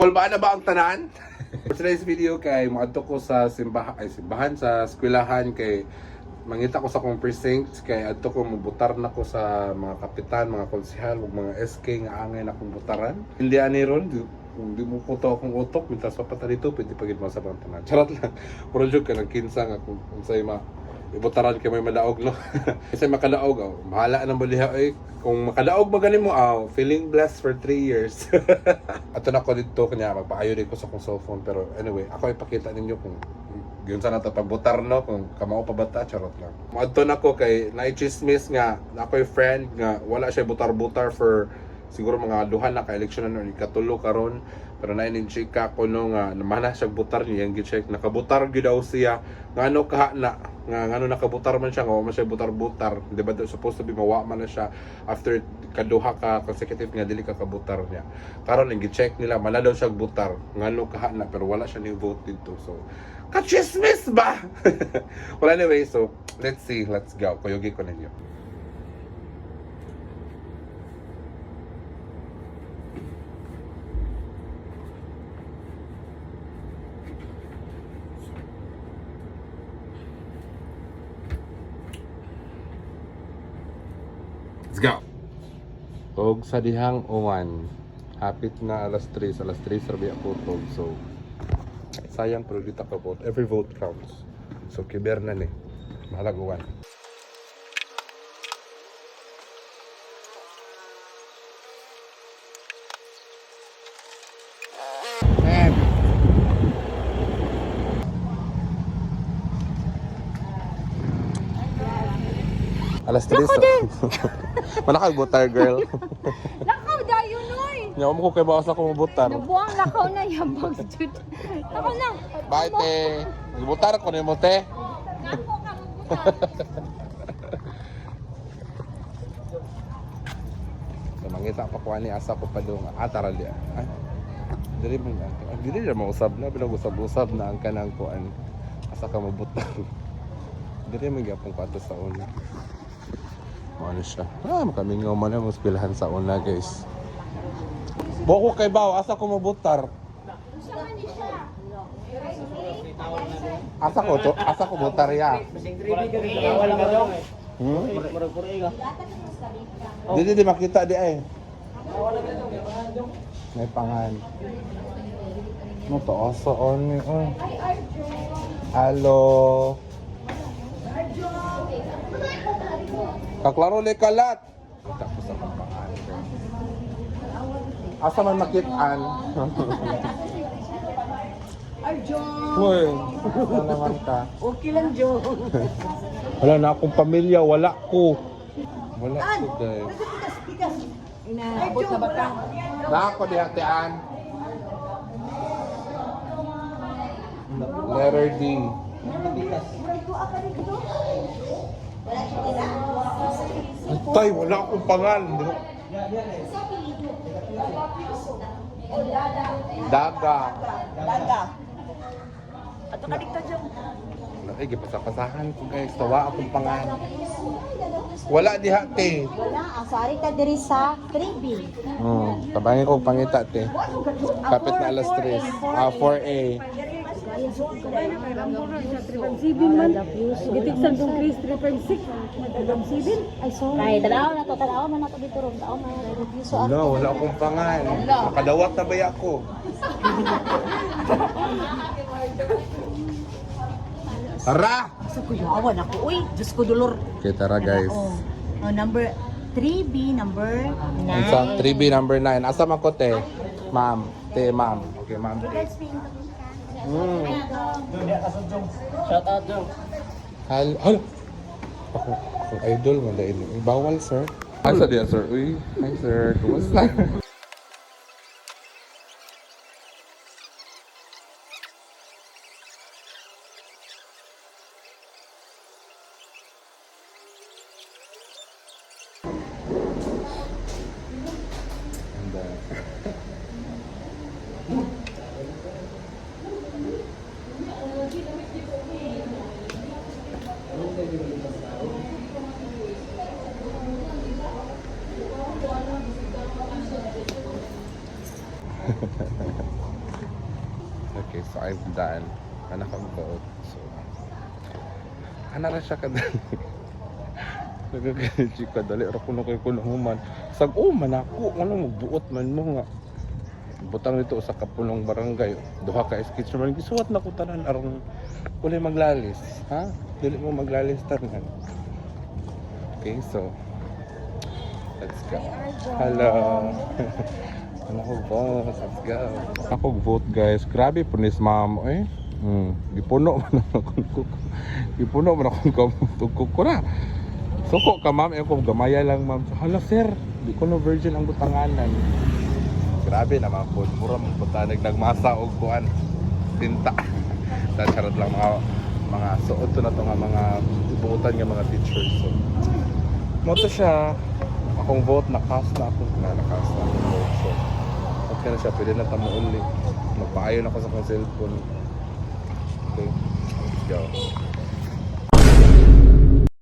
Kulbaan na ba ang tanan? For today's video kay moadto ko sa simbahan sa eskwelahan kay mangita ko sa akong precinct kay adto ko mubutar na ko sa mga kapitan, mga konsehal ug mga SK nga angay na kong butaran. Hindi ani ron kung di mo po to akong utok mintas pa dito pwede pagid mo sa bang tanan. Charot lang. Pero joke ka ng kinsa nga kung say ibutaran kay may madaog no. Kasi makadaog bahala nang baliha ay kung makadaog maganin mo feeling blessed for 3 years. Ato na ko dito kanya magpaayo ko sa akong cellphone pero anyway ako ipakita ninyo kung yun sana ito pagbutar no kung kamao pa bata charot lang. Maadto na ko kay naichismis nga ako'y friend nga wala siya butar-butar for siguro mga duha na ka-eleksyonan or ikatulo karon pero na-check ko no nga namana siya butar niya yung gi-check nakabutar gyud daw siya ngano kaha na nga ngano nakabutar man siya nga wa man siya butar-butar di ba supposed to be mawa man na siya after kaduha ka consecutive nga dili ka kabutar niya karon yung gi-check nila mala daw siya butar ngano kaha na pero wala siya ni vote dito so ka-chismis ba. Well anyway so let's go kuyugi ko ninyo. Let's go! Og sa dihang uwan, hapit na alas 3 sabi ako tog. So, sayang pero dito ka vote. Every vote counts. So, kiber na ni. Mahalag uwan. Alas 3 Mana ka butar girl? Lakaw dayo noy. Nya mo ko kay bawas ako mabutar. Nabuang lakaw na yabang stud. Lakaw na. Bye te. Butar ko ni mo te. Nako ka butar. Mangita pa ko ani asa ko pa dong ataral dia. Ay. Dili man lang. Dili ra mausab na pinag-usab-usab na ang kanang kuan. Asa ka mabutar. Dili man gyapon ko ato sa una. Ano siya? Makamingaw man ang muspilahan sa una guys. Boko kay baw, asa ko mabutar? Asa ko butar ya? Di makita di ay. May pangan. No to asa on. Hello. Kaklaro le kalat. Tapos sa pagkaan. Asa man makitaan? Arjo. Hoy, ano naman ka? Okay lang Jo. Wala na akong pamilya, wala ko. Wala ko dahil. Inaabot na ba ka? Na ako di hatean. Letter D. Tay, wala akong pangal. Daga. Ato ka dikta Jo. Ay, gipasa-pasahan ko guys. Tawa akong pangal. Wala di hate. Wala, asari ka diri sa 3B. Tabangin ko pangita te. Kapit na alas 3. 4A. Sibin man. Gitik sa dong Chris 3.6. Madagam sibin. Ay sorry. Ay, tanaw man na to dito ron. Tanaw man na review so Wala, wala akong pangal. Makadawat na ba ako? Tara! Sa kuya awan ako. Uy, Diyos ko dolor. Okay, tara guys. Number 3B, number 9. Sa 3B number 9. Asa man ko te? Ma'am. Te, ma'am. Okay, ma'am. Shout out Jo. Halo. Ako idol mo dahil. Bawal, sir. Asa diya, sir? Uy, hi, sir. Kumusta? Okay, so I've done. Anak ang vote. So, ana ra siya kadali. Nagkakaji ka dali. Ara ko na kayo human. Sag, man ako. Ano, magbuot man mo nga. Butang nito sa kapulong barangay. Duha ka sketch naman. Gisuwat na ko tanan. Arong kulay maglalis. Ha? Dili mo maglalis tanan. Okay, so let's go. Hello. Ako vote. Let's go. Ako vote guys. Grabe po ni ma'am. Eh. Gipuno man ako. Gipuno man ako tugkog ko na. Suko ka ma'am. Ako gamaya lang ma'am. Hala sir. Di ko no virgin ang butanganan. Grabe naman po. Mura mong butanag. Nagmasa o kuan. Tinta. Charot lang mga suot to na to nga mga ibuutan nga mga teachers. So, mo to siya. Akong vote, nakast na ako. Nakast na akong vote. So, okay na siya. Pwede na tamo ulit. Magpaayon ako sa akong cellphone. Okay, let's go.